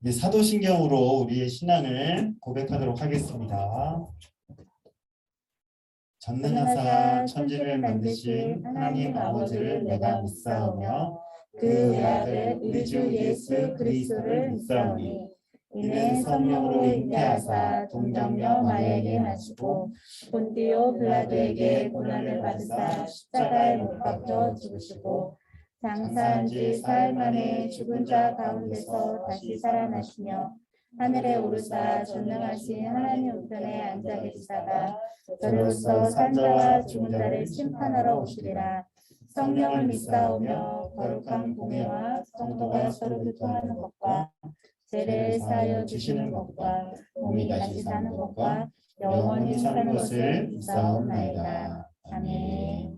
이제 사도신경으로 우리의 신앙을 고백하도록 하겠습니다. 전능하사 천지를 만드신 하나님 아버지를 내가 믿사오며 그 외아들 우리 주 예수 그리스도를 믿사오니 이는 성령으로 잉태하사 동정녀 마리아에게 나시고 본디오 빌라도에게 고난을 받으사 십자가에 못 박혀 죽으시고 장사한 지 사흘 만에 죽은 자 가운데서 다시 살아나시며 하늘에 오르사 전능하신 하나님 우편에 앉아 계시다가 저로서 산자와 죽은 자를 심판하러 오시리라. 성령을 믿사오며 거룩한 공회와 성도가 서로 교통하는 것과 죄를 사하여 주시는 것과 몸이 다시 사는 것과 영원히 사는 것을 믿사옵나이다. 아멘.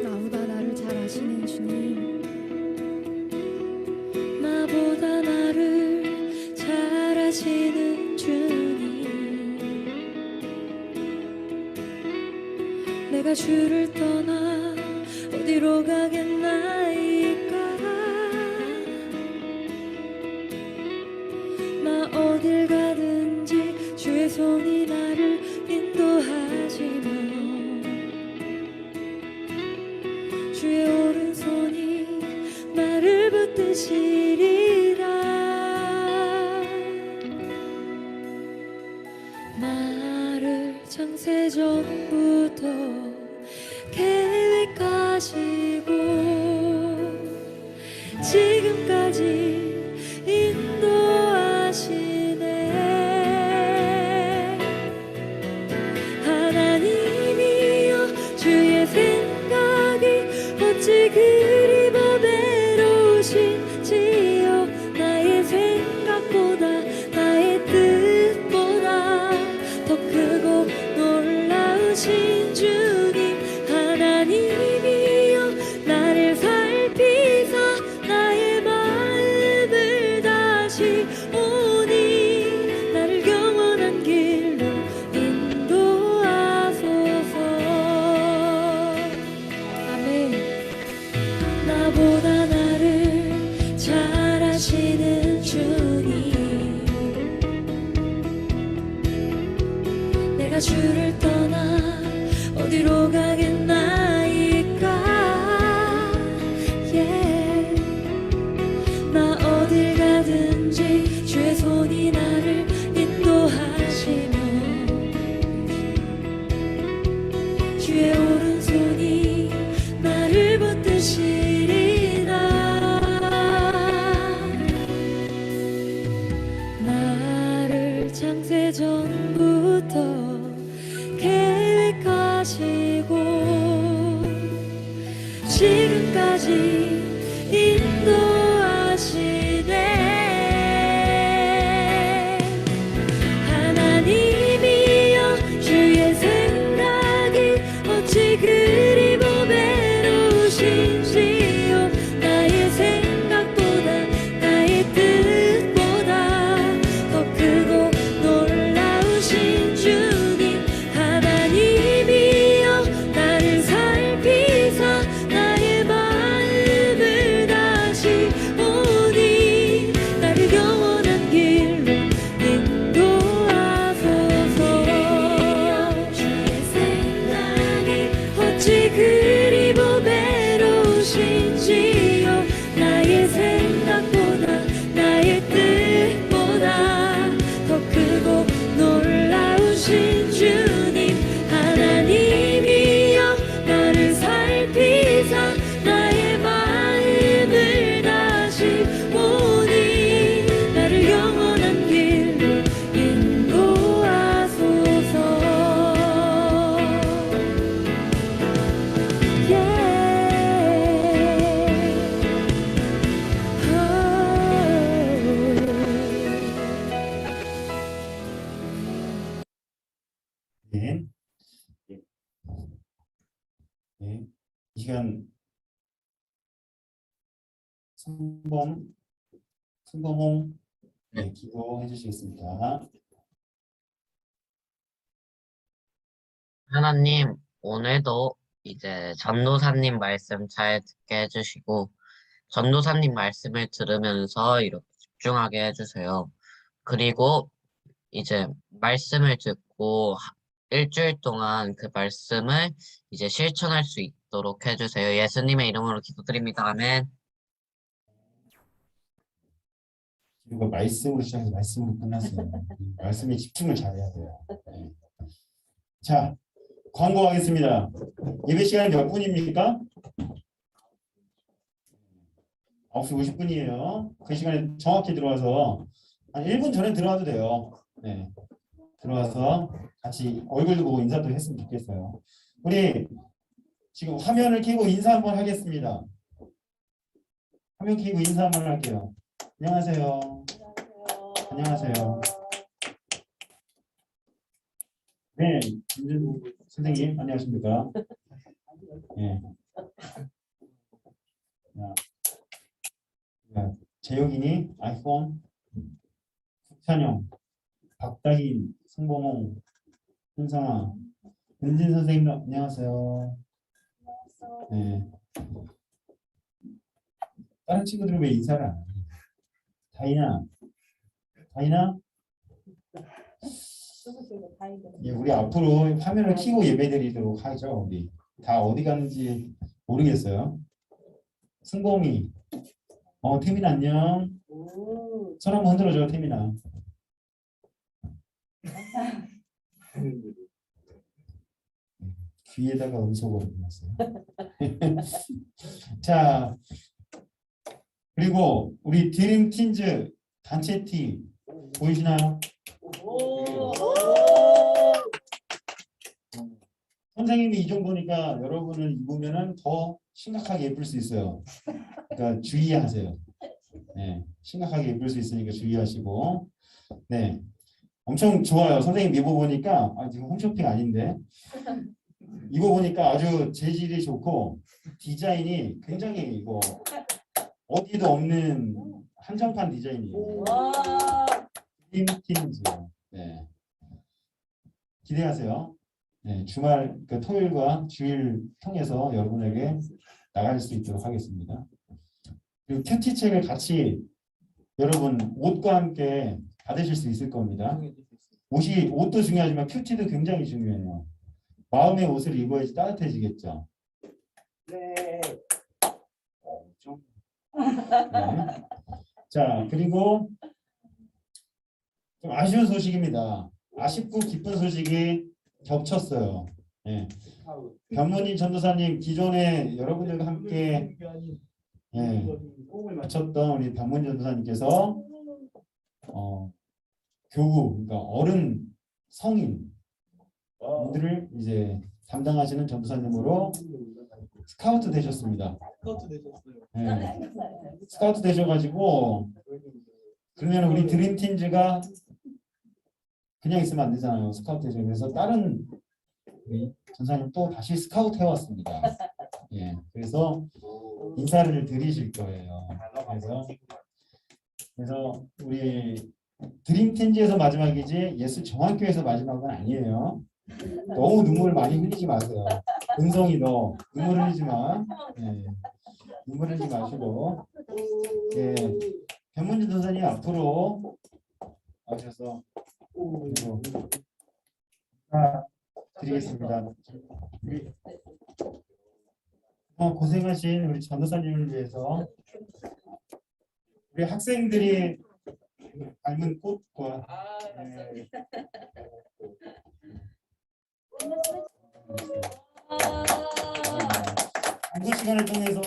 나보다 나를 잘 아시는 주님, 나보다 나를 잘 아시는 주님, 내가 주를 떠나 어디로 가겠나이까. 나 어딜 가든지 주의 손이 나를 인도하시며 주의 오른손이 나를 붙드시리라. 나를 창세전부터 계획하시고 지금까지 인도하시네. 하나님이여 주의 생각이 어찌 그리 보배로우신지요. 나의 생각보다 나의 뜻보다 더 크고 놀라우신 주님. 하나님이여 나를 살피사 나의 마음을 다시 오니 나를 영원한 길로 인도하소서. 아멘. 나보다 나를 잘 아시는 주님, 내가 주를 떠나 어디로 가겠나이까. 나 어딜 가든지 주의 손이 나를 인도하시며 주의 오른손이 나를 붙드시리라. 나를 창세전부터 계획하시고 지금까지 인도하시네. 하나님이여 주의 생각이 어찌 그리 보배로우신지요. 나의 생각보다 나의 뜻보다 더 크고 놀라우신 주님. 하나님이여 나를 살피사 나의 마음을 다시 오니 나를 영원한 길로 인도하소서. 주의 생각이 어찌 그리 보배로우신지요. 나의 생각보다 나의 뜻보다 더 크고 놀라우신 주님. 하나님이여 나를 살피사 나의 마음을 다시 오니 나를 영원한 길로 인도하소서. 네. 네. 이 시간 승범홍 네, 기도해 주시겠습니다. 하나님, 오늘도 이제 전도사님 말씀 잘 듣게 해주시고, 전도사님 말씀을 들으면서 이렇게 집중하게 해주세요. 그리고 이제 말씀을 듣고 일주일 동안 그 말씀을 이제 실천할 수 있도록 해주세요. 예수님의 이름으로 기도드립니다. 아멘. 그리고 말씀으로 시작해서 말씀으로 끝났어요. 말씀에 집중을 잘해야 돼요. 네. 자, 광고하겠습니다. 예배 시간이 몇 분입니까? 9시 50분이에요. 그 시간에 정확히 들어와서 한 1분 전에 들어와도 돼요. 네. 들어와서 같이 얼굴도 보고 인사도 했으면 좋겠어요. 우리 지금 화면을 켜고 인사 한번 하겠습니다. 화면 켜고 인사 한번 할게요. 안녕하세요. 안녕하세요. 네, 김준 선생님 안녕하십니까? 네. 재혁이니 아이폰, 국찬영, 박다희, 승범홍, 윤상아, 은진 선생님 안녕하세요. 네. 다른 친구들은 왜 인사를 안 해요? 다이나? 예, 우리 앞으로 화면을 켜고 예배드리도록 하죠. 우리 다 어디 갔는지 모르겠어요. 승범이, 태민 안녕. 손 한번 흔들어줘, 태민아. 귀에다가 음소거를 넣었어요. 자, 그리고 우리 드림틴즈 단체 티 보이시나요? 선생님이 이 정도니까 여러분은 입으면은 더 심각하게 예쁠 수 있어요. 그러니까 주의하세요. 네, 심각하게 예쁠 수 있으니까 주의하시고. 네, 엄청 좋아요. 선생님 입어보니까 지금 홈쇼핑 아닌데 입어보니까 아주 재질이 좋고 디자인이 굉장히 이거 어디도 없는 한정판 디자인이에요. 드림틴즈. 네, 기대하세요. 네, 주말 토요일과 주일 통해서 여러분에게 나갈 수 있도록 하겠습니다. 그리고 큐티 책을 같이 여러분 옷과 함께 받으실 수 있을 겁니다. 옷도 중요하지만 큐티도 굉장히 중요해요. 마음의 옷을 입어야지 따뜻해지겠죠. 네. 네. 자, 그리고 좀 아쉬운 소식입니다. 아쉽고 기쁜 소식이 겹쳤어요. 네. 변문희 전도사님 기존에 여러분들과 함께 호흡을 맞췄던 우리 변문희 전도사님께서 교구, 그러니까 어른 성인들을 이제 담당하시는 전도사님으로 스카우트 되셨습니다. 네. 스카우트 되셔가지고 그러면 우리 드림팀즈가 그냥 있으면 안 되잖아요. 스카우트 되죠. 그래서 다른 전사님 또 다시 스카우트 해왔습니다. 예, 그래서 인사를 드리실 거예요. 그래서 우리 드림팀즈에서 마지막이지 예수 정학교에서 마지막은 아니에요. 너무 눈물 많이 흘리지 마세요. 은성이 너 눈물 흘리지 마. 예, 눈물 흘리지 마시고. 예, 변문진 전사님 앞으로 와주셔서 드리겠습니다. 고생하신 우리 전도사님을 위해서 우리 학생들이 닮은 꽃과 안구 시간을 통해서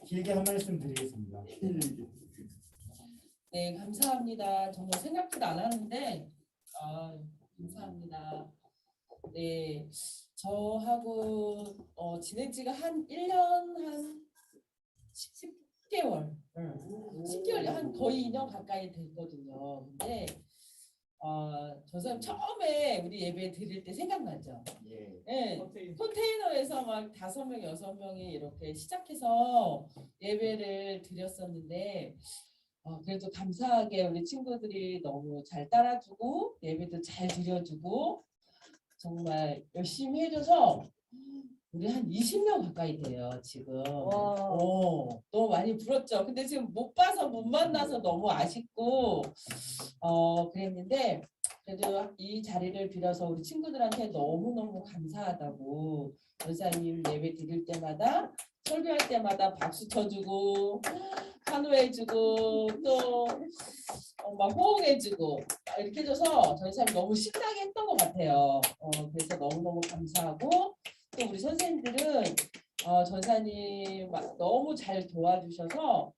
길게 한 말씀 드리겠습니다. 네, 감사합니다. 정말 생각지도 않았는데 감사합니다. 네, 저하고 지낸 지가 한 1년 한 10개월, 10개월 한 거의 2년 가까이 됐거든요. 근데 전사님 처음에 우리 예배 드릴 때 생각나죠? 예. 네, 컨테이너에서 막 5명, 6명이 이렇게 시작해서 예배를 드렸었는데 그래도 감사하게 우리 친구들이 너무 잘 따라주고 예배도 잘 드려주고 정말 열심히 해줘서 우리 한 20명 가까이 돼요 지금. 너무 많이 불었죠. 근데 지금 못 봐서 못 만나서 너무 아쉽고 그랬는데 그래도 이 자리를 빌어서 우리 친구들한테 너무너무 감사하다고 전사님 예배 드릴 때마다 설교할 때마다 박수 쳐주고 환호해주고 또 막 호응해주고 이렇게 해줘서 전사님 너무 신나게 했던 것 같아요. 그래서 너무너무 감사하고 또 우리 선생님들은 전사님 너무 잘 도와주셔서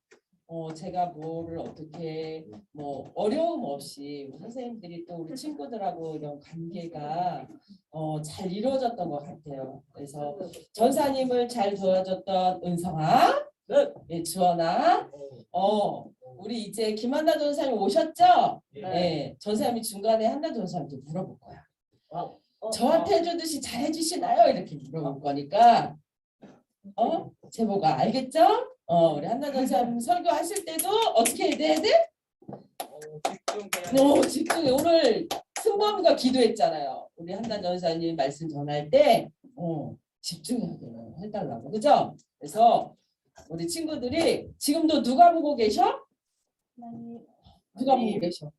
제가 뭐를 어떻게 뭐 어려움 없이 우리 선생님들이 또 우리 친구들하고 이런 관계가 잘 이루어졌던 것 같아요. 그래서 전사님을 잘 도와줬던 은성아, 네, 주원아, 우리 이제 김한나 전사님 오셨죠? 네, 전사님이 중간에 한나 전사님도 물어볼 거야. 저한테 해주듯이 잘 해주시나요? 이렇게 물어볼 거니까 제보가 알겠죠? 우리 한나 전사님 설교하실 때도 어떻게 해야 돼? 집중해. 오늘 승범이가 기도했잖아요. 우리 한나 전사님 말씀 전할 때 집중하게 해달라고, 그죠? 그래서 우리 친구들이 지금도 누가 보고 계셔? 누가 보고 계셔?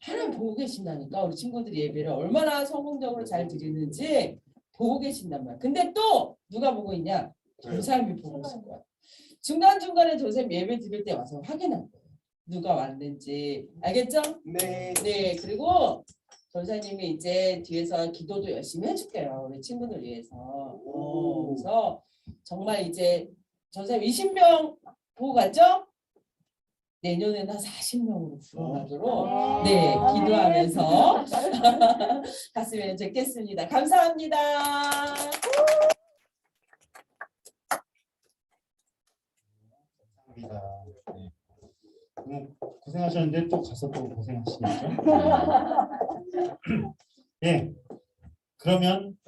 하나님 보고 계신다니까. 우리 친구들이 예배를 얼마나 성공적으로 잘 드리는지 보고 계신단 말이야. 근데 또 누가 보고 있냐? 전사님이 보고 있을 거야. 중간중간에 전사님 예배 드릴 때 와서 확인할 거예요. 누가 왔는지. 알겠죠? 네. 네. 그리고 전사님이 이제 뒤에서 기도도 열심히 해줄게요. 우리 친구들 위해서. 그래서 정말 이제 전사님 20명 보고 갔죠? 내년에는 한 40명으로 불어나도록 네, 기도하면서 갔으면 좋겠습니다. 감사합니다. 감사합니다. 네. 고생하셨는데 또 가서 또 고생하시겠죠? 네. 그러면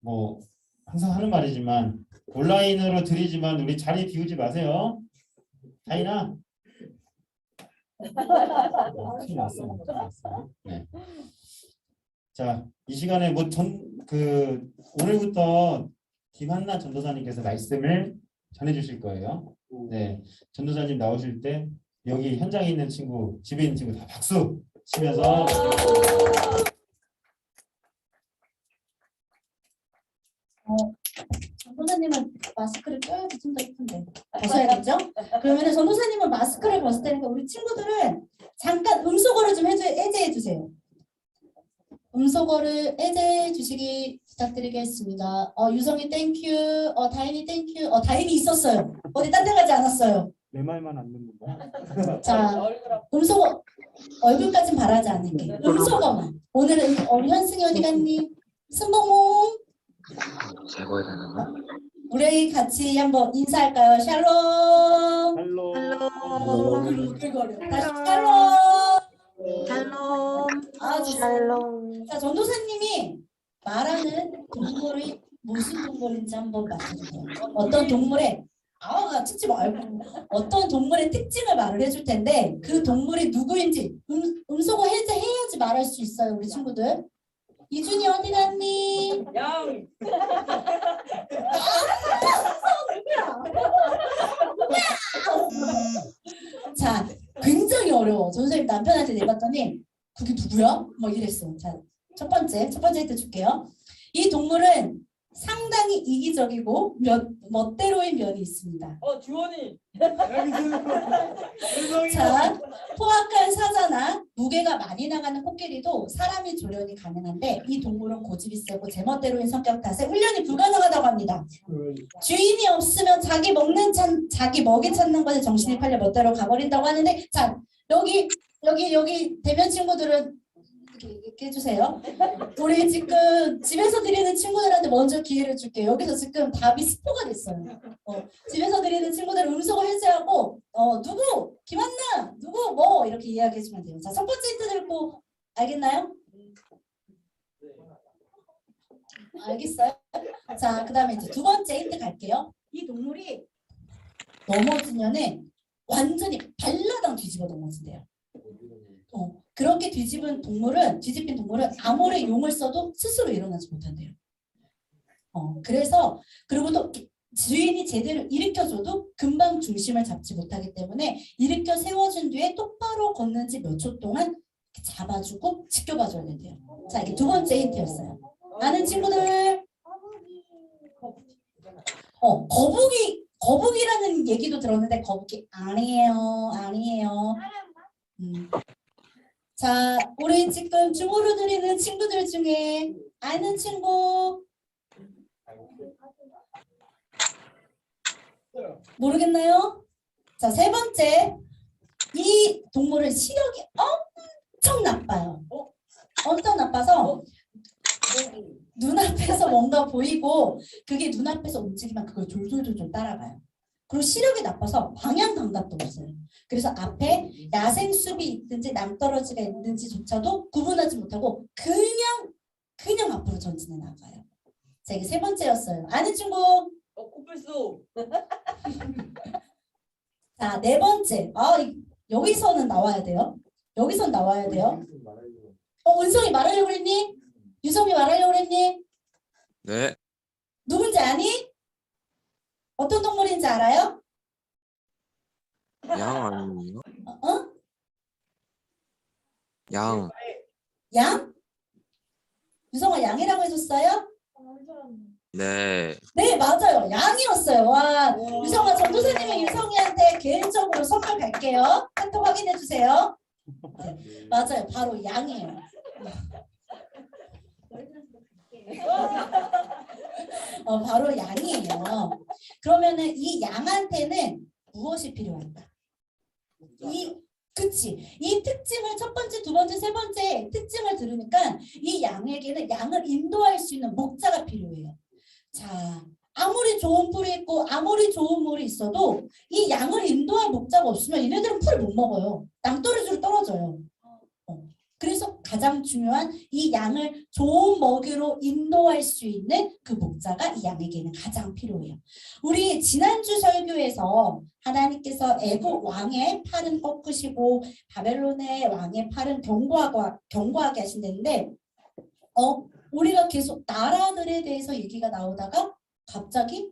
뭐 항상 하는 말이지만 온라인으로 드리지만 우리 자리 비우지 마세요. 다이나. 큰일 났어. 네. 자, 이 시간에 오늘부터 김한나 전도사님께서 말씀을 전해주실 거예요. 네, 전도사님 나오실 때 여기 현장에 있는 친구, 집에 있는 친구 다 박수 치면서. 전도사님은 마스크를 껴야지 좀 더 예쁜데 벗어야겠죠? 그러면 전도사님은 마스크를 벗을 테니까 우리 친구들은 잠깐 음소거를 좀 해제해 주세요. 음소거를 해제해 주시기 부탁드리겠습니다. 유성이 땡큐, 다인이 땡큐. 다인이 있었어요. 어디 딴 데 가지 않았어요. 내 말만 안 듣는 거야? 자, 음소거 얼굴까진 바라지 않을게. 음소거만. 오늘은 우리 현승이 어디 갔니? 승봉몽. 제거해야 되는 거? 우리 같이 한번 인사할까요? 샬롬. 헬로. 다시 샬롬. 샬롬. 좋습니다. 샬롬. 자, 전도사님이 말하는 동물이 무슨 동물인지 한번 맞춰주세요. 어떤 동물의 듣지 말고 어떤 동물의 특징을 말을 해줄 텐데 그 동물이 누구인지 음소거 해제해야지 말할 수 있어요, 우리 친구들. 이준이 어디 갔니? 양. 자, 굉장히 어려워. 전선생님 남편한테 내봤더니 그게 누구야? 막 이랬어. 자, 첫 번째 힌트 줄게요. 이 동물은 상당히 이기적이고 멋대로인 면이 있습니다. 주원이. 자, 포악한 사자나 무게가 많이 나가는 코끼리도 사람이 조련이 가능한데 이 동물은 고집이 세고 제멋대로인 성격 탓에 훈련이 불가능하다고 합니다. 주인이 없으면 자기 먹이 찾는 것에 정신이 팔려 멋대로 가버린다고 하는데, 자, 여기 대면 친구들은 이렇게 해주세요. 우리 지금 집에서 드리는 친구들한테 먼저 기회를 줄게요. 여기서 지금 답이 스포가 됐어요. 집에서 드리는 친구들은 음소거 해제하고 누구 김한나 누구 뭐 이렇게 이야기해 주면 돼요. 자, 첫 번째 힌트 듣고 알겠나요? 알겠어요? 자, 그 다음에 이제 두 번째 힌트 갈게요. 이 동물이 넘어지면은 완전히 발라당 뒤집어 넘어진대요. 그렇게 뒤집힌 동물은 아무리 용을 써도 스스로 일어나지 못한대요. 그래서 그리고 또 주인이 제대로 일으켜줘도 금방 중심을 잡지 못하기 때문에 일으켜 세워준 뒤에 똑바로 걷는지 몇 초 동안 잡아주고 지켜봐줘야 된대요. 자, 이게 두 번째 힌트였어요. 아는 친구들, 거북이라는 얘기도 들었는데 거북이 아니에요. 자, 우리 지금 주보로 드리는 친구들 중에 아는 친구 모르겠나요? 자, 세 번째, 이 동물은 시력이 엄청 나빠요. 엄청 나빠서 눈앞에서 뭔가 보이고 그게 눈앞에서 움직이면 그걸 졸졸졸 따라가요. 그리고 시력이 나빠서 방향 감각도 없어요. 그래서 앞에 야생숲이 있든지 낭떠러지가 있는지조차도 구분하지 못하고 그냥 앞으로 전진해 나가요. 자, 이게 세 번째였어요. 아는 친구? 코뿔소. 자, 네 번째. 여기서는 나와야 돼요. 여기선 나와야 돼요. 은성이 말하려고 그랬니? 유성이 말하려고 그랬니? 네. 누군지 아니? 어떤 동물인지 알아요? 양 아니에요? 양. 양? 유성아 양이라고 해줬어요? 네. 네, 맞아요. 양이었어요. 와, 유성아 전도사님이 유성이한테 개인적으로 선물 갈게요. 카톡 확인해 주세요. 네, 맞아요. 바로 양이에요. 바로 양이에요. 그러면은 이 양한테는 무엇이 필요할까? 그치. 이 특징을 첫 번째, 두 번째, 세 번째 특징을 들으니까 이 양에게는 양을 인도할 수 있는 목자가 필요해요. 자, 아무리 좋은 풀이 있고 아무리 좋은 물이 있어도 이 양을 인도할 목자가 없으면 얘네들은 풀을 못 먹어요. 낭떠러지로 떨어져요. 그래서 가장 중요한 이 양을 좋은 먹이로 인도할 수 있는 그 목자가 이 양에게는 가장 필요해요. 우리 지난주 설교에서 하나님께서 애굽 왕의 팔은 꺾으시고 바벨론의 왕의 팔은 견고하게 하신다는데 우리가 계속 나라들에 대해서 얘기가 나오다가 갑자기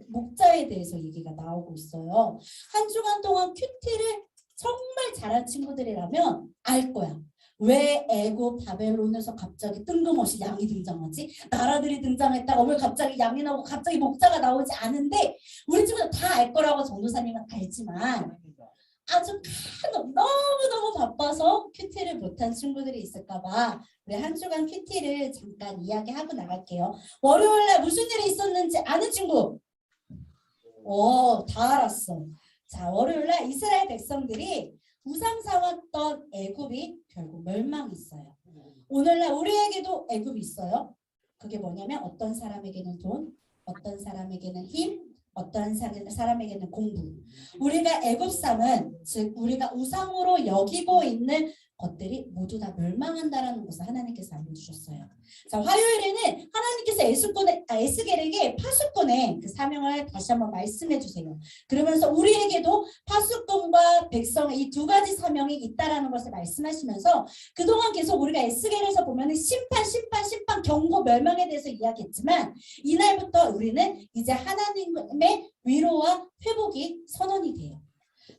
목자에 대해서 얘기가 나오고 있어요. 한 주간 동안 큐티를 정말 잘한 친구들이라면 알 거야. 왜 애굽 바벨론에서 갑자기 뜬금없이 양이 등장하지? 나라들이 등장했다가 왜 갑자기 양이 나오고 갑자기 목자가 나오지 않은데 우리 친구들 다 알 거라고 전도사님은 알지만 아주 너무너무 바빠서 큐티를 못한 친구들이 있을까 봐 우리 한 주간 큐티를 잠깐 이야기하고 나갈게요. 월요일날 무슨 일이 있었는지 아는 친구? 다 알았어. 자, 월요일날 이스라엘 백성들이 우상 삼았던 애굽이 결국 멸망했어요. 오늘날 우리에게도 애굽이 있어요. 그게 뭐냐면 어떤 사람에게는 돈, 어떤 사람에게는 힘, 어떤 사람에게는 공부. 우리가 애굽삼은 즉 우리가 우상으로 여기고 있는 것들이 모두 다 멸망한다라는 것을 하나님께서 알려주셨어요. 자, 화요일에는 하나님께서 에스겔에게 파수꾼의 그 사명을 다시 한번 말씀해 주세요. 그러면서 우리에게도 파수꾼과 백성의 이 두 가지 사명이 있다라는 것을 말씀하시면서 그동안 계속 우리가 에스겔에서 보면은 심판, 경고, 멸망에 대해서 이야기했지만 이날부터 우리는 이제 하나님의 위로와 회복이 선언이 돼요.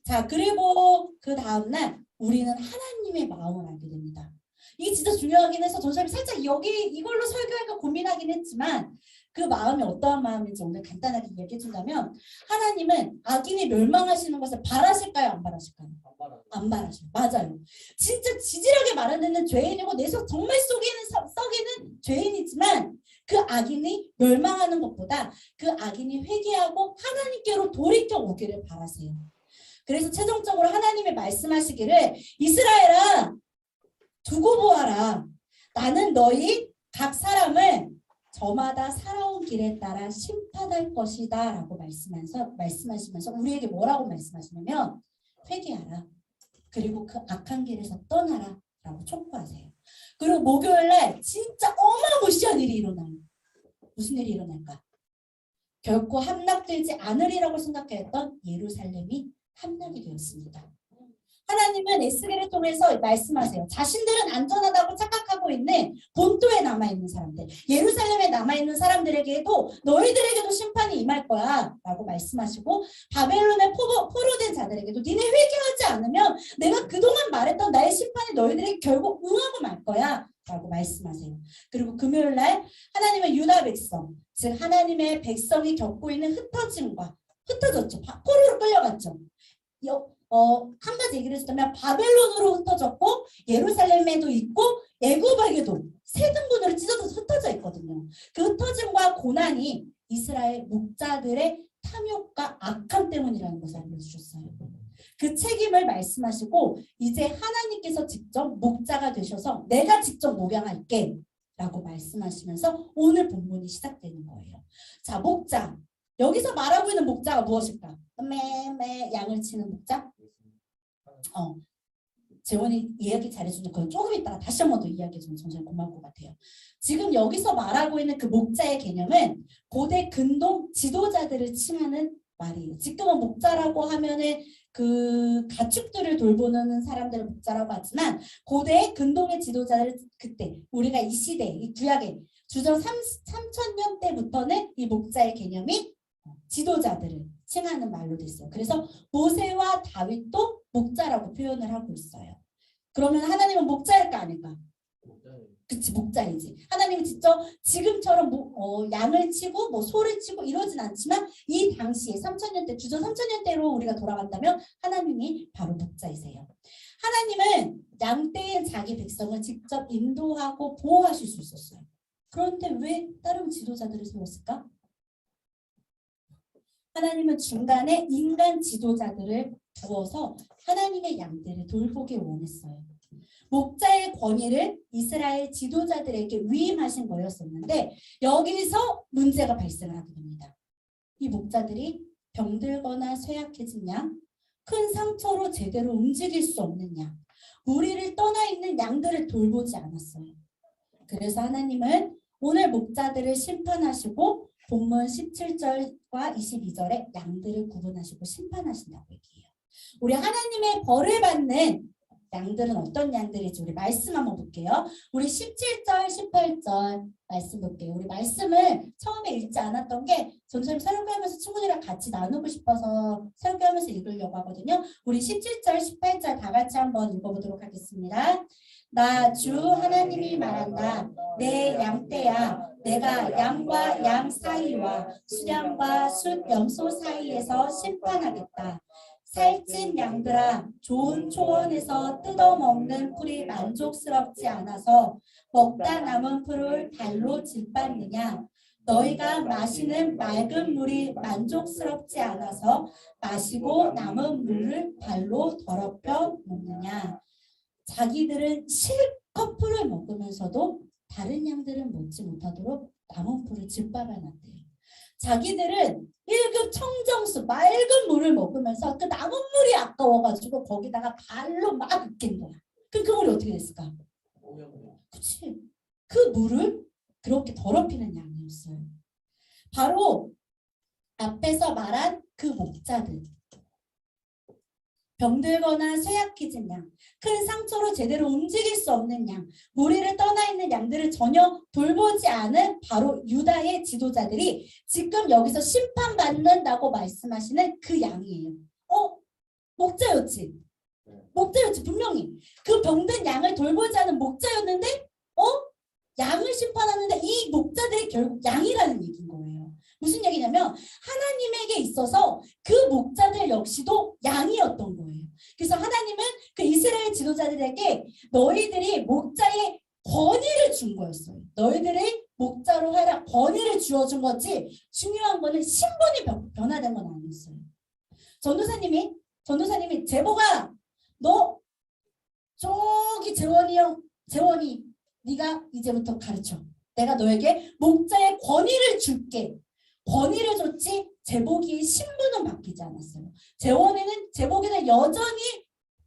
자, 그리고 그 다음날 우리는 하나님의 마음을 알게 됩니다. 이게 진짜 중요하긴 해서 전사님이 살짝 이걸로 설교할까 고민하긴 했지만 그 마음이 어떠한 마음인지 오늘 간단하게 얘기해 준다면 하나님은 악인이 멸망하시는 것을 바라실까요? 안 바라실까요? 안 바라셔요. 맞아요. 진짜 지질하게 말하는 죄인이고 내 속 정말 썩이는 죄인이지만 그 악인이 멸망하는 것보다 그 악인이 회개하고 하나님께로 돌이켜 오기를 바라세요. 그래서 최종적으로 하나님이 말씀하시기를 이스라엘아 두고 보아라. 나는 너희 각 사람을 저마다 살아온 길에 따라 심판할 것이다 라고 말씀하시면서 우리에게 뭐라고 말씀하시냐면 회개하라. 그리고 그 악한 길에서 떠나라 라고 촉구하세요. 그리고 목요일날 진짜 어마무시한 일이 일어나요. 무슨 일이 일어날까? 결코 함락되지 않으리라고 생각했던 예루살렘이 함락이 되었습니다. 하나님은 에스겔을 통해서 말씀하세요. 자신들은 안전하다고 착각하고 있는 본토에 남아있는 사람들, 예루살렘에 남아있는 사람들에게도 너희들에게도 심판이 임할 거야 라고 말씀하시고, 바벨론에 포로된 자들에게도 니네 회개하지 않으면 내가 그동안 말했던 나의 심판이 너희들에게 결국 응하고 말 거야 라고 말씀하세요. 그리고 금요일날 하나님의 유다 백성, 즉 하나님의 백성이 겪고 있는 흩어졌죠. 포로로 끌려갔죠. 한 가지 얘기를 했다면 바벨론으로 흩어졌고 예루살렘에도 있고 애굽에게도 세 등분으로 찢어져서 흩어져 있거든요. 그 흩어짐과 고난이 이스라엘 목자들의 탐욕과 악함 때문이라는 것을 알려주셨어요. 그 책임을 말씀하시고 이제 하나님께서 직접 목자가 되셔서 내가 직접 목양할게 라고 말씀하시면서 오늘 본문이 시작되는 거예요. 자, 목자. 여기서 말하고 있는 목자가 무엇일까? 양을 치는 목자? 재원이 이야기 잘해주는 건 조금 이따가 다시 한 번 더 이야기해주면 정말 고마울 것 같아요. 지금 여기서 말하고 있는 그 목자의 개념은 고대 근동 지도자들을 칭하는 말이에요. 지금은 목자라고 하면은 그 가축들을 돌보는 사람들을 목자라고 하지만 고대 근동의 지도자들, 그때 우리가 이 시대, 이 구약의 주전 3000년 때부터는 이 목자의 개념이 지도자들을 칭하는 말로 됐어요. 그래서 모세와 다윗도 목자라고 표현을 하고 있어요. 그러면 하나님은 목자일까 아닐까? 그치, 목자이지. 하나님이 직접 지금처럼 양을 치고 소를 치고 이러진 않지만 이 당시에 3000년 때, 주전 3000년 때로 우리가 돌아간다면 하나님이 바로 목자이세요. 하나님은 양떼인 자기 백성을 직접 인도하고 보호하실 수 있었어요. 그런데 왜 다른 지도자들을 세웠을까? 하나님은 중간에 인간 지도자들을 두어서 하나님의 양들을 돌보기 원했어요. 목자의 권위를 이스라엘 지도자들에게 위임하신 거였었는데 여기서 문제가 발생을 하게 됩니다. 이 목자들이 병들거나 쇠약해진 양, 큰 상처로 제대로 움직일 수 없는 양, 무리를 떠나 있는 양들을 돌보지 않았어요. 그래서 하나님은 오늘 목자들을 심판하시고 본문 17절과 22절에 양들을 구분하시고 심판하신다고 얘기해요. 우리 하나님의 벌을 받는 양들은 어떤 양들인지 우리 말씀 한번 볼게요. 우리 17절, 18절 말씀 볼게요. 우리 말씀을 처음에 읽지 않았던 게 전도사님 설교하면서 친구들이랑 같이 나누고 싶어서 설교하면서 읽으려고 하거든요. 우리 17절, 18절 다 같이 한번 읽어보도록 하겠습니다. 나 주 하나님이 말한다. 내 양떼야. 내가 양과 양 사이와 수양과 숫 염소 사이에서 심판하겠다. 살찐 양들아, 좋은 초원에서 뜯어먹는 풀이 만족스럽지 않아서 먹다 남은 풀을 발로 짓밟느냐? 너희가 마시는 맑은 물이 만족스럽지 않아서 마시고 남은 물을 발로 더럽혀 먹느냐? 자기들은 실컷 풀을 먹으면서도 다른 양들은 먹지 못하도록 남은 풀을 짓밟아놨대요. 자기들은 1급 청정수 맑은 물을 먹으면서 그 남은 물이 아까워가지고 거기다가 발로 막 으깬 거야. 그럼 그 물이 어떻게 됐을까? 그치? 그 물을 그렇게 더럽히는 양이었어요. 바로 앞에서 말한 그 목자들. 병들거나 쇠약해진 양, 큰 상처로 제대로 움직일 수 없는 양, 무리를 떠나 있는 양들을 전혀 돌보지 않은 바로 유다의 지도자들이 지금 여기서 심판받는다고 말씀하시는 그 양이에요. 목자였지. 목자였지, 분명히. 그 병든 양을 돌보지 않은 목자였는데 양을 심판하는데 이 목자들이 결국 양이라는 얘기인 거예요. 무슨 얘기냐면 하나님에게 있어서 그 목자들 역시도 양이었던 거예요. 그래서 하나님은 그 이스라엘 지도자들에게 너희들이 목자의 권위를 준 거였어요. 너희들이 목자로 하라 권위를 주어준 거지 중요한 거는 신분이 변화된 건 아니었어요. 전도사님이 제보가 너 저기 재원이 네가 이제부터 가르쳐. 내가 너에게 목자의 권위를 줄게. 권위를 줬지 제복이 신분은 바뀌지 않았어요. 제복이는 여전히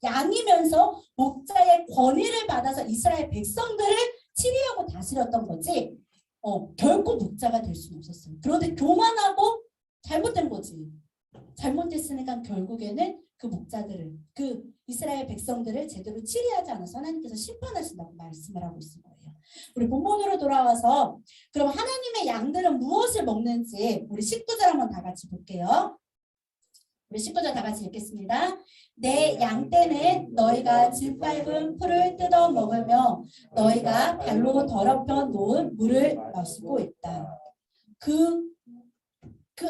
양이면서 목자의 권위를 받아서 이스라엘 백성들을 치리하고 다스렸던 거지 결코 목자가 될 수는 없었어요. 그런데 교만하고 잘못된 거지. 잘못됐으니까 결국에는 그 목자들을 그 이스라엘 백성들을 제대로 치리하지 않아서 하나님께서 심판하신다고 말씀을 하고 있을 거예요. 우리 본문으로 돌아와서 그럼 하나님의 양들은 무엇을 먹는지 우리 19절 한번 다 같이 볼게요. 우리 19절 다 같이 읽겠습니다. 내 양 떼는 너희가 짓밟은 풀을 뜯어 먹으며 너희가 발로 더럽혀 놓은 물을 마시고 있다. 그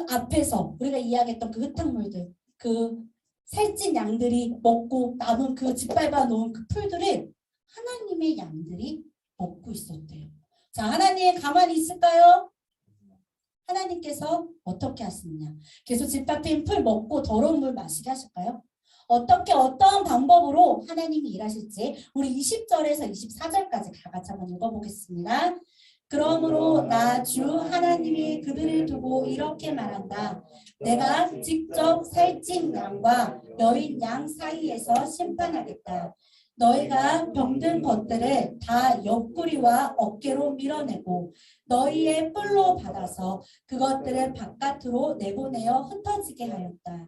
앞에서 우리가 이야기했던 그 흙탕물들, 그 살찐 양들이 먹고 남은 그 짓밟아 놓은 그 풀들을 하나님의 양들이 먹고 있었대요. 자, 하나님 가만히 있을까요? 하나님께서 어떻게 하시느냐? 계속 짓밟힌 풀 먹고 더러운 물 마시게 하실까요? 어떤 방법으로 하나님이 일하실지 우리 20절에서 24절까지 다 같이 한번 읽어보겠습니다. 그러므로 나 주 하나님이 그들을 두고 이렇게 말한다. 내가 직접 살찐 양과 여인 양 사이에서 심판하겠다. 너희가 병든 것들을 다 옆구리와 어깨로 밀어내고 너희의 뿔로 받아서 그것들을 바깥으로 내보내어 흩어지게 하였다.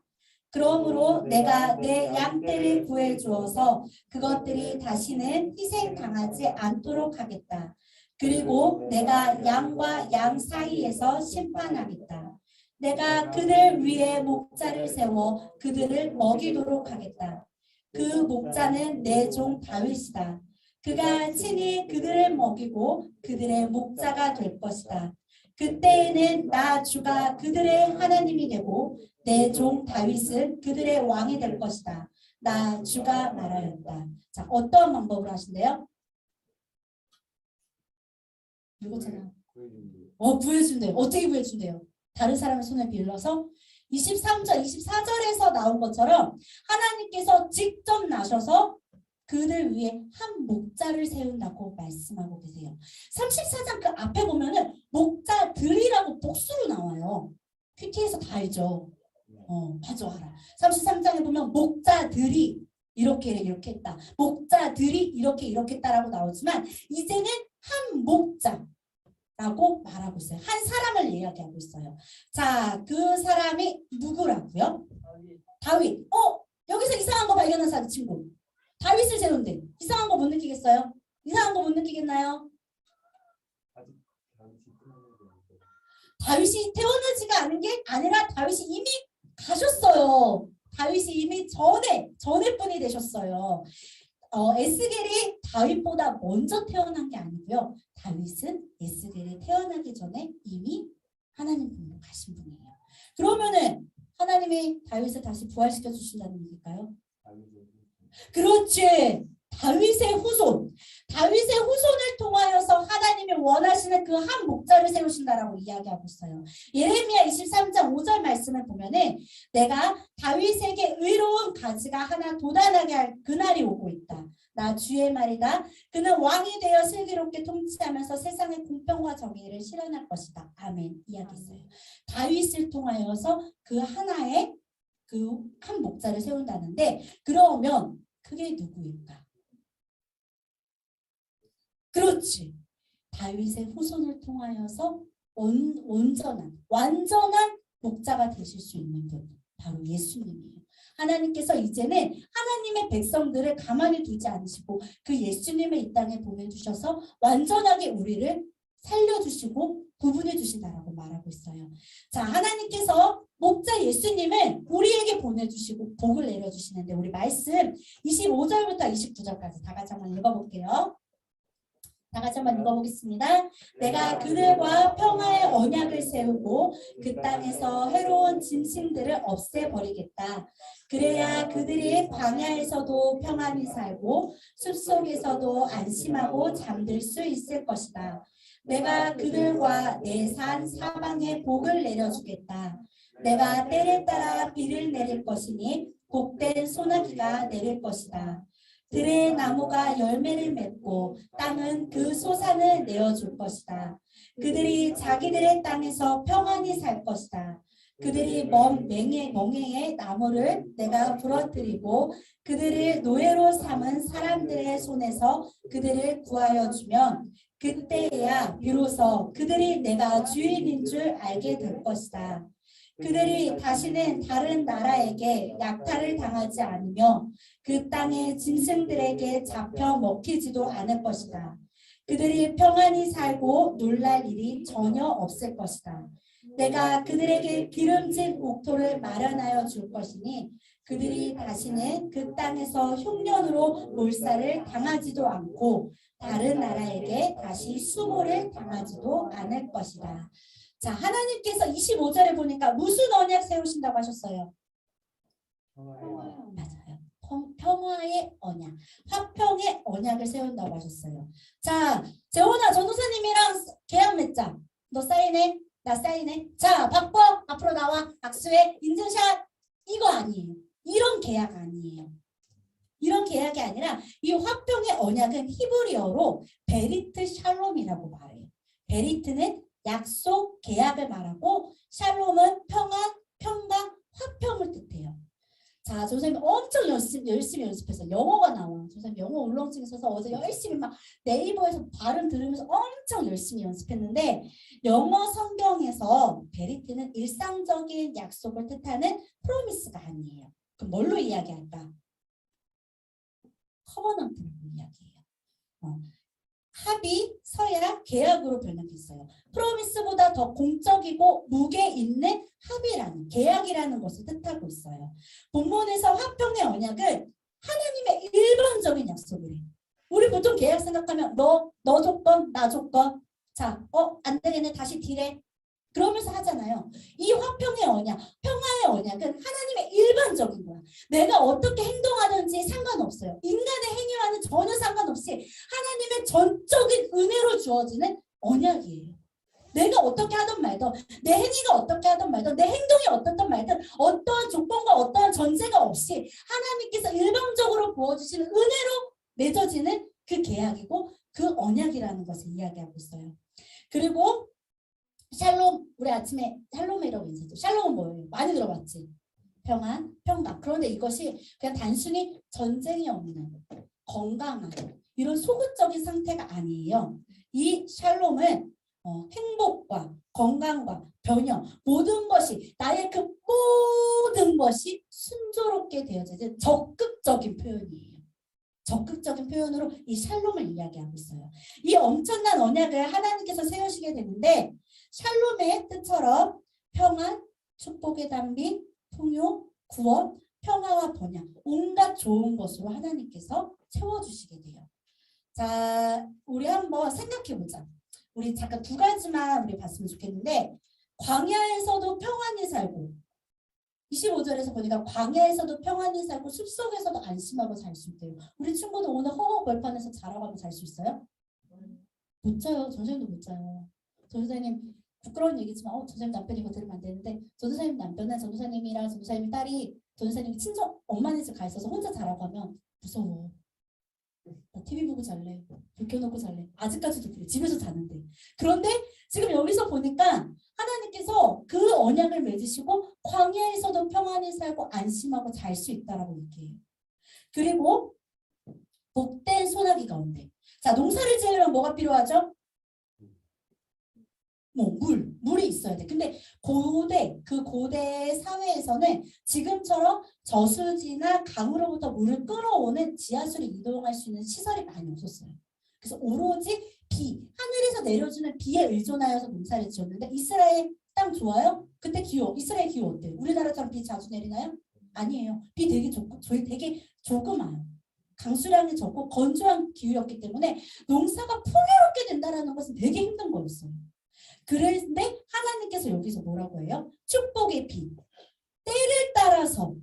그러므로 내가 내 양떼를 구해주어서 그것들이 다시는 희생당하지 않도록 하겠다. 그리고 내가 양과 양 사이에서 심판하겠다. 내가 그들 위에 목자를 세워 그들을 먹이도록 하겠다. 그 목자는 내 종 다윗이다. 그가 친히 그들을 먹이고 그들의 목자가 될 것이다. 그때에는 나 주가 그들의 하나님이 되고 내 종 다윗은 그들의 왕이 될 것이다. 나 주가 말하였다. 자, 어떤 방법으로 하신대요? 읽었잖아. 구해준대요. 어떻게 구해준대요? 다른 사람의 손을 빌려서 23절, 24절에서 나온 것처럼 하나님께서 직접 나셔서 그들 위에 한 목자를 세운다고 말씀하고 계세요. 34장 그 앞에 보면은 목자들이라고 복수로 나와요. 큐티에서 다 알죠. 맞아, 알아. 33장에 보면 목자들이 이렇게 했다. 목자들이 이렇게 했다라고 나오지만 이제는 한 목자라고 말하고 있어요. 한 사람을 이야기하고 있어요. 자, 그 사람이 누구라고요? 다윗. 여기서 이상한 거 발견한 사람 친구. 다윗을 세운대. 이상한 거 못 느끼겠어요? 이상한 거 못 느끼겠나요? 다윗이 태어나지가 않은 게 아니라 다윗이 이미 가셨어요. 다윗이 이미 전에 분이 되셨어요. 에스겔이 다윗보다 먼저 태어난 게 아니고요. 다윗은 에스겔이 태어나기 전에 이미 하나님 분으로 가신 분이에요. 그러면은 하나님이 다윗을 다시 부활시켜 주신다는 얘기일까요? 그렇지. 다윗의 후손을 통하여서 하나님이 원하시는 그 한 목자를 세우신다라고 이야기하고 있어요. 예레미야 23장 5절 말씀을 보면은 내가 다윗에게 의로운 가지가 하나 돋아나게 할 그날이 오고 있다. 나 주의 말이다. 그는 왕이 되어 슬기롭게 통치하면서 세상의 공평과 정의를 실현할 것이다. 아멘. 이야기했어요. 다윗을 통하여서 그 하나의 그 한 목자를 세운다는데 그러면 그게 누구일까? 그렇지. 다윗의 후손을 통하여서 완전한 목자가 되실 수 있는 분. 바로 예수님이에요. 하나님께서 이제는 하나님의 백성들을 가만히 두지 않으시고 그 예수님을 이 땅에 보내주셔서 완전하게 우리를 살려주시고 구분해 주신다라고 말하고 있어요. 자, 하나님께서 목자 예수님을 우리에게 보내주시고 복을 내려주시는데 우리 말씀 25절부터 29절까지 다 같이 한번 읽어볼게요. 다 같이 한번 읽어보겠습니다. 내가 그들과 평화의 언약을 세우고 그 땅에서 해로운 짐승들을 없애버리겠다. 그래야 그들이 광야에서도 평안히 살고 숲속에서도 안심하고 잠들 수 있을 것이다. 내가 그들과 내 산 사방에 복을 내려주겠다. 내가 때를 따라 비를 내릴 것이니 복된 소나기가 내릴 것이다. 들의 나무가 열매를 맺고 땅은 그 소산을 내어줄 것이다. 그들이 자기들의 땅에서 평안히 살 것이다. 그들이 멍에의 나무를 내가 부러뜨리고 그들을 노예로 삼은 사람들의 손에서 그들을 구하여 주면 그때야 비로소 그들이 내가 주인인 줄 알게 될 것이다. 그들이 다시는 다른 나라에게 약탈을 당하지 않으며 그 땅의 짐승들에게 잡혀 먹히지도 않을 것이다. 그들이 평안히 살고 놀랄 일이 전혀 없을 것이다. 내가 그들에게 기름진 옥토를 마련하여 줄 것이니 그들이 다시는 그 땅에서 흉년으로 몰살을 당하지도 않고 다른 나라에게 다시 수모를 당하지도 않을 것이다. 자, 하나님께서 25절에 보니까 무슨 언약 세우신다고 하셨어요? 맞아요. 평화의 언약, 화평의 언약을 세운다고 하셨어요. 자, 재원아, 전도사님이랑 계약 맺자. 너 사인해? 나 사인해? 자, 박보 앞으로 나와. 악수해. 인증샷. 이거 아니에요. 이런 계약 아니에요. 이런 계약이 아니라 이 화평의 언약은 히브리어로 베리트 샬롬이라고 말해요. 베리트는 약속, 계약을 말하고 샬롬은 평안, 평강, 화평을 뜻해요. 자, 선생님 엄청 열심히 연습해서 영어가 나와. 선생님 영어 울렁증 있어서 어제 열심히 막 네이버에서 발음 들으면서 엄청 열심히 연습했는데 영어 성경에서 베리트는 일상적인 약속을 뜻하는 프로미스가 아니에요. 그럼 뭘로 이야기할까? 커버넌트라고 이야기해요. 합의, 서약, 계약으로 번역했어요. 프로미스보다 더 공적이고 무게 있는 합의라는, 계약이라는 것을 뜻하고 있어요. 본문에서 화평의 언약은 하나님의 일반적인 약속이래요. 우리 보통 계약 생각하면 너 조건, 나 조건. 자, 안 되겠네. 다시 딜해. 그러면서 하잖아요. 이 화평의 언약, 평화의 언약은 하나님의 일반적인 거야. 내가 어떻게 행동하든지 상관없어요. 인간의 행위와는 전혀 상관없이 하나님의 전적인 은혜로 주어지는 언약이에요. 내가 어떻게 하든 말든, 내 행위가 어떻게 하든 말든, 내 행동이 어떻든 말든 어떠한 조건과 어떠한 전제가 없이 하나님께서 일방적으로 부어주시는 은혜로 맺어지는 그 계약이고 그 언약이라는 것을 이야기하고 있어요. 그리고 샬롬, 우리 아침에 샬롬이라고 인사했죠. 샬롬은 뭐예요? 많이 들어봤지? 평안, 평강. 그런데 이것이 그냥 단순히 전쟁이 없는, 건강한 이런 소극적인 상태가 아니에요. 이 샬롬은 행복과 건강과 변형, 모든 것이, 나의 그 모든 것이 순조롭게 되어지는 적극적인 표현이에요. 적극적인 표현으로 이 샬롬을 이야기하고 있어요. 이 엄청난 언약을 하나님께서 세우시게 되는데 샬롬의 뜻처럼 평안, 축복의 단비, 풍요, 구원, 평화와 번영, 온갖 좋은 것으로 하나님께서 채워주시게 돼요. 자, 우리 한번 생각해보자. 우리 잠깐 두 가지만 우리 봤으면 좋겠는데 광야에서도 평안히 살고 25절에서 보니까 광야에서도 평안히 살고 숲속에서도 안심하고 잘 수 있대요. 우리 친구들 오늘 허허 벌판에서 자라고 하면 잘 수 있어요? 못 자요. 전생도 못 자요. 전도사님 부끄러운 얘기지만 전도사님 남편이 이거 들으면 안 되는데 전도사님 남편은 전도사님이랑 전도사님 딸이 전도사님이 친정 엄마네 집 가 있어서 혼자 자라고 하면 무서워. 나 TV 보고 잘래. 불 켜놓고 잘래. 아직까지도 그래. 집에서 자는데. 그런데 지금 여기서 보니까 하나님께서 그 언약을 맺으시고 광야에서도 평안히 살고 안심하고 잘 수 있다라고 얘기해요. 그리고 복된 소나기 가운데. 자, 농사를 지으려면 뭐가 필요하죠? 물이 있어야 돼. 근데 그 고대 사회에서는 지금처럼 저수지나 강으로부터 물을 끌어오는 지하수를 이동할 수 있는 시설이 많이 없었어요. 그래서 오로지 하늘에서 내려주는 비에 의존하여서 농사를 지었는데 이스라엘 땅 좋아요? 그때 기후, 이스라엘 기후 어때요? 우리나라처럼 비 자주 내리나요? 아니에요. 비 되게 좋고, 저희 되게 조그마요. 강수량이 적고 건조한 기후였기 때문에 농사가 풍요롭게 된다는 것은 되게 힘든 거였어요. 그런데 하나님께서 여기서 뭐라고 해요? 축복의 비. 때를 따라서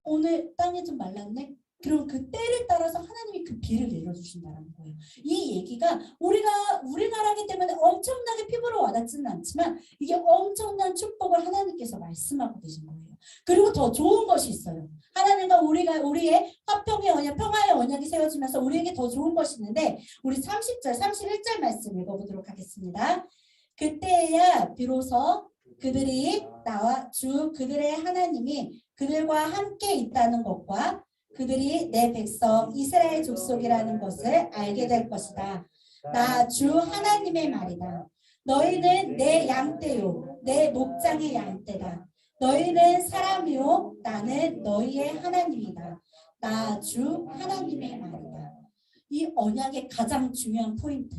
오늘 땅이 좀 말랐네? 그럼 그 때를 따라서 하나님이 그 비를 내려주신다는 거예요. 이 얘기가 우리나라이기 때문에 엄청나게 피부로 와닿지는 않지만 이게 엄청난 축복을 하나님께서 말씀하고 계신 거예요. 그리고 더 좋은 것이 있어요. 하나님과 우리의 화평의 언약, 평화의 언약이 세워지면서 우리에게 더 좋은 것이 있는데 우리 30절, 31절 말씀 읽어보도록 하겠습니다. 그때야 비로소 그들이 나와 주 그들의 하나님이 그들과 함께 있다는 것과 그들이 내 백성 이스라엘 족속이라는 것을 알게 될 것이다. 나 주 하나님의 말이다. 너희는 내 양떼요 내 목장의 양떼다. 너희는 사람이요 나는 너희의 하나님이다. 나 주 하나님의 말이다. 이 언약의 가장 중요한 포인트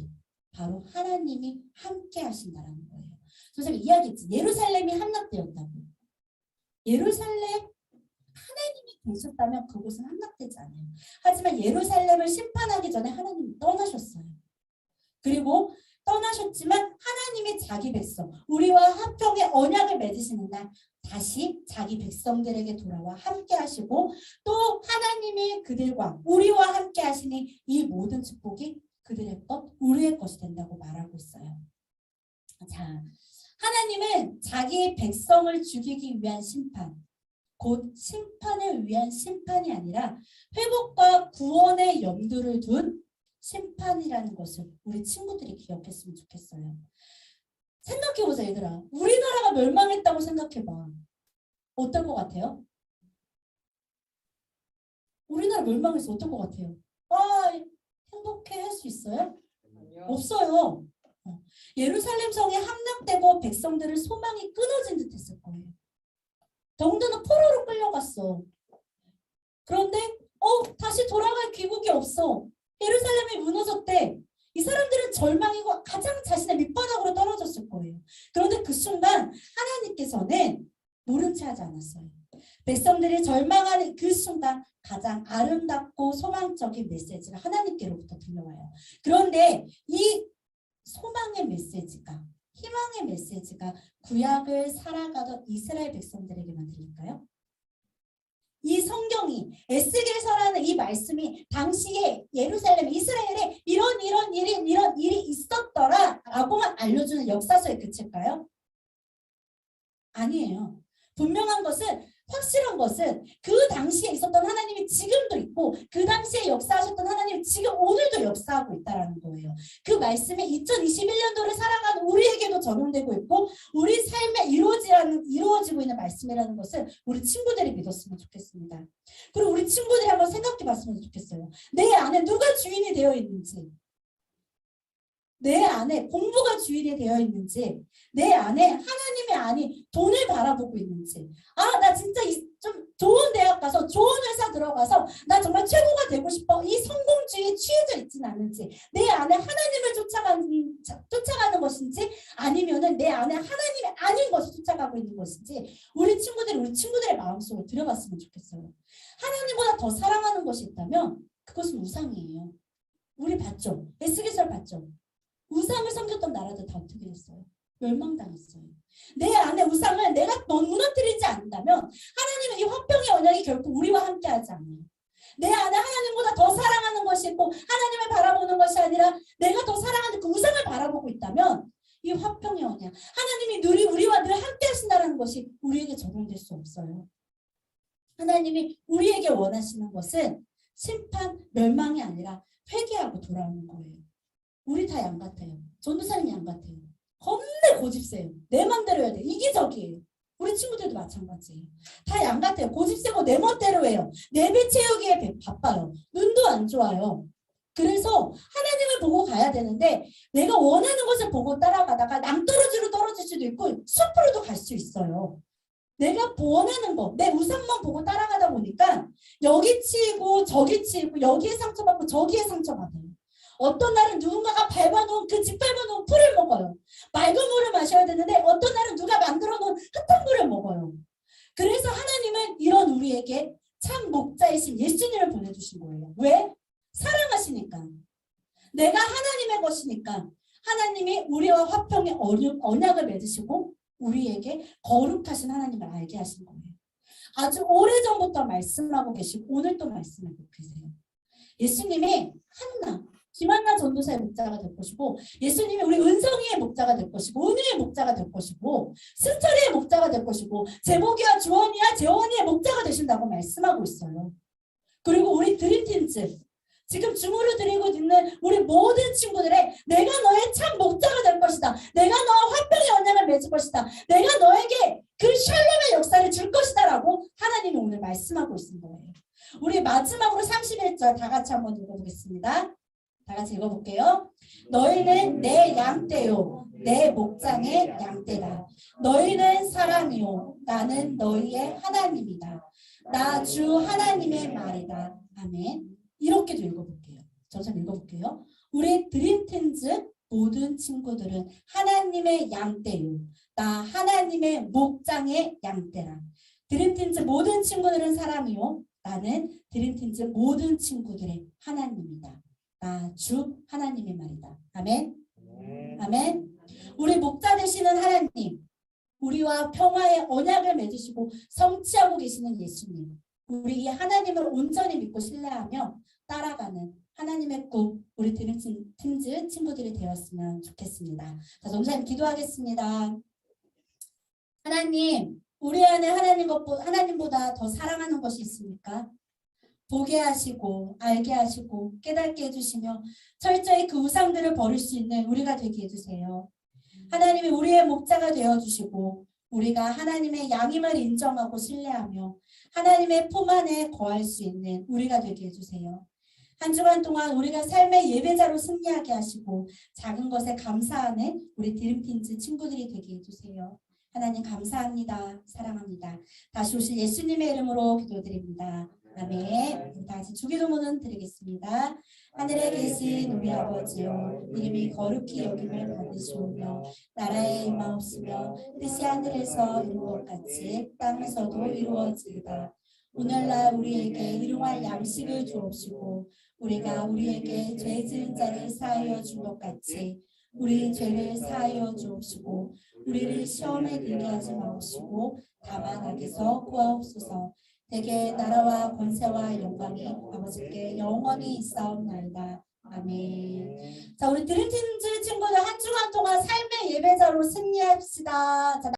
바로 하나님이 함께 하신다는 거예요. 선생님 이야기했지. 예루살렘이 함락되었다고. 예루살렘 하나님이 계셨다면 그곳은 함락되지 않아요. 하지만 예루살렘을 심판하기 전에 하나님이 떠나셨어요. 그리고 떠나셨지만 하나님이 자기 백성 우리와 화평의 언약을 맺으시는 날 다시 자기 백성들에게 돌아와 함께 하시고 또 하나님이 그들과 우리와 함께 하시니 이 모든 축복이 그들의 것 우리의 것이 된다고 말하고 있어요. 자, 하나님은 자기 백성을 죽이기 위한 심판 곧 심판을 위한 심판이 아니라 회복과 구원의 염두를 둔 심판이라는 것을 우리 친구들이 기억했으면 좋겠어요. 생각해보자 얘들아. 우리나라가 멸망했다고 생각해봐. 어떨 것 같아요? 우리나라 멸망해서 어떨 것 같아요? 행복해 할 수 있어요? 없어요. 예루살렘 성이 함락되고 백성들의 소망이 끊어진 듯 했을 거예요. 더군다나 포로로 끌려갔어. 그런데 다시 돌아갈 귀국이 없어. 예루살렘이 무너졌대. 이 사람들은 절망이고 가장 자신의 밑바닥으로 떨어졌을 거예요. 그런데 그 순간 하나님께서는 모른 채 하지 않았어요. 백성들이 절망하는 그 순간 가장 아름답고 소망적인 메시지가 하나님께로부터 들려와요. 그런데 이 소망의 메시지가 희망의 메시지가 구약을 살아가던 이스라엘 백성들에게만 들릴까요? 이 성경이 에스겔서라는 이 말씀이 당시에 예루살렘 이스라엘에 이런 일이 있었더라라고만 알려주는 역사서에 그칠까요? 아니에요. 분명한 것은 확실한 것은 그 당시에 있었던 하나님이 지금도 있고 그 당시에 역사하셨던 하나님이 지금 오늘도 역사하고 있다는 거예요. 그 말씀이 2021년도를 살아가는 우리에게도 적용되고 있고 우리 삶에 이루어지고 있는 말씀이라는 것을 우리 친구들이 믿었으면 좋겠습니다. 그리고 우리 친구들이 한번 생각해 봤으면 좋겠어요. 내 안에 누가 주인이 되어 있는지, 내 안에 공부가 주인이 되어 있는지, 내 안에 하나님이 아닌 돈을 바라보고 있는지, 나 진짜 좀 좋은 대학 가서 좋은 회사 들어가서 나 정말 최고가 되고 싶어, 이 성공주의에 취해져 있지는 않은지, 내 안에 하나님을 쫓아가는 것인지 아니면은 내 안에 하나님이 아닌 것을 쫓아가고 있는 것인지 우리 친구들의 마음속을 들여봤으면 좋겠어요. 하나님보다 더 사랑하는 것이 있다면 그것은 우상이에요. 우리 봤죠? 에스겔서 봤죠? 우상을 섬겼던 나라들 다 어떻게 됐어요? 멸망당했어요. 내 안에 우상을 내가 무너뜨리지 않는다면 하나님은 이 화평의 언약이 결코 우리와 함께하지 않아요. 내 안에 하나님보다 더 사랑하는 것이 있고 하나님을 바라보는 것이 아니라 내가 더 사랑하는 그 우상을 바라보고 있다면 이 화평의 언약, 하나님이 우리와 늘 함께 하신다는 것이 우리에게 적용될 수 없어요. 하나님이 우리에게 원하시는 것은 심판, 멸망이 아니라 회개하고 돌아오는 거예요. 우리 다 양 같아요. 전도사님 양 같아요. 겁내 고집세요. 내 맘대로 해야 돼. 이기적이에요. 우리 친구들도 마찬가지예요. 다 양 같아요. 고집세고 내 멋대로 해요. 내 배 채우기에 바빠요. 눈도 안 좋아요. 그래서 하나님을 보고 가야 되는데 내가 원하는 것을 보고 따라가다가 낭떠러지로 떨어질 수도 있고 숲으로도 갈 수 있어요. 내가 원하는 거, 내 우상만 보고 따라가다 보니까 여기 치이고 저기 치이고 여기에 상처받고 저기에 상처받아요. 어떤 날은 누군가가 밟아놓은 그 짓밟아놓은 풀을 먹어요. 맑은 물을 마셔야 되는데 어떤 날은 누가 만들어놓은 흙탕 물을 먹어요. 그래서 하나님은 이런 우리에게 참 목자이신 예수님을 보내주신 거예요. 왜? 사랑하시니까. 내가 하나님의 것이니까 하나님이 우리와 화평의 언약을 맺으시고 우리에게 거룩하신 하나님을 알게 하신 거예요. 아주 오래전부터 말씀하고 계시고 오늘 또 말씀하고 계세요. 예수님이 한나 김한나 전도사의 목자가 될 것이고 예수님이 우리 은성이의 목자가 될 것이고 은혜의 목자가 될 것이고 승철이의 목자가 될 것이고 제목이와 주원이와 재원이의 목자가 되신다고 말씀하고 있어요. 그리고 우리 드림팀즈 지금 주문을 드리고 있는 우리 모든 친구들의 내가 너의 참 목자가 될 것이다. 내가 너와 화평의 언약을 맺을 것이다. 내가 너에게 그 샬롬의 역사를 줄 것이다 라고 하나님이 오늘 말씀하고 있는 거예요. 우리 마지막으로 31절 다 같이 한번 읽어보겠습니다. 다 같이 읽어볼게요. 너희는 내 양떼요 내 목장의 양떼다. 너희는 사람이요 나는 너희의 하나님이다. 나 주 하나님의 말이다. 아멘. 이렇게도 읽어볼게요. 저 좀 읽어볼게요. 우리 드림팀즈 모든 친구들은 하나님의 양떼요 나 하나님의 목장의 양떼라. 드림팀즈 모든 친구들은 사람이요 나는 드림팀즈 모든 친구들의 하나님이다. 나 주 하나님의 말이다. 아멘. 아멘. 우리 목자 되시는 하나님, 우리와 평화의 언약을 맺으시고 성취하고 계시는 예수님, 우리 이 하나님을 온전히 믿고 신뢰하며 따라가는 하나님의 꿈, 우리 드림팀즈 친구들이 되었으면 좋겠습니다. 자, 전사님 기도하겠습니다. 하나님, 우리 안에 하나님보다 더 사랑하는 것이 있습니까? 보게 하시고 알게 하시고 깨닫게 해주시며 철저히 그 우상들을 버릴 수 있는 우리가 되게 해주세요. 하나님이 우리의 목자가 되어주시고 우리가 하나님의 양임을 인정하고 신뢰하며 하나님의 품 안에 거할 수 있는 우리가 되게 해주세요. 한 주간 동안 우리가 삶의 예배자로 승리하게 하시고 작은 것에 감사하는 우리 드림팀즈 친구들이 되게 해주세요. 하나님 감사합니다. 사랑합니다. 다시 오실 예수님의 이름으로 기도드립니다. 아멘. 다시 주기도문은 드리겠습니다. 하늘에 계신 우리 아버지여 이름이 거룩히 여김을 받으시오며 나라의 임하옵시며 뜻이 하늘에서 이룬 것 같이 땅에서도 이루어지이다. 오늘날 우리에게 일용할 양식을 주옵시고 우리가 우리에게 죄 지은 자를 사하여 준 것 같이 우리 죄를 사하여 주옵시고 우리를 시험에 들게 하지 마옵시고 다만 악에서 구하옵소서. 대개 나라와 권세와 영광이 아버지께 영원히 있사옵나이다. 아멘. 자, 우리 드림팀즈 친구들 한 주간 동안 삶의 예배자로 승리합시다. 자,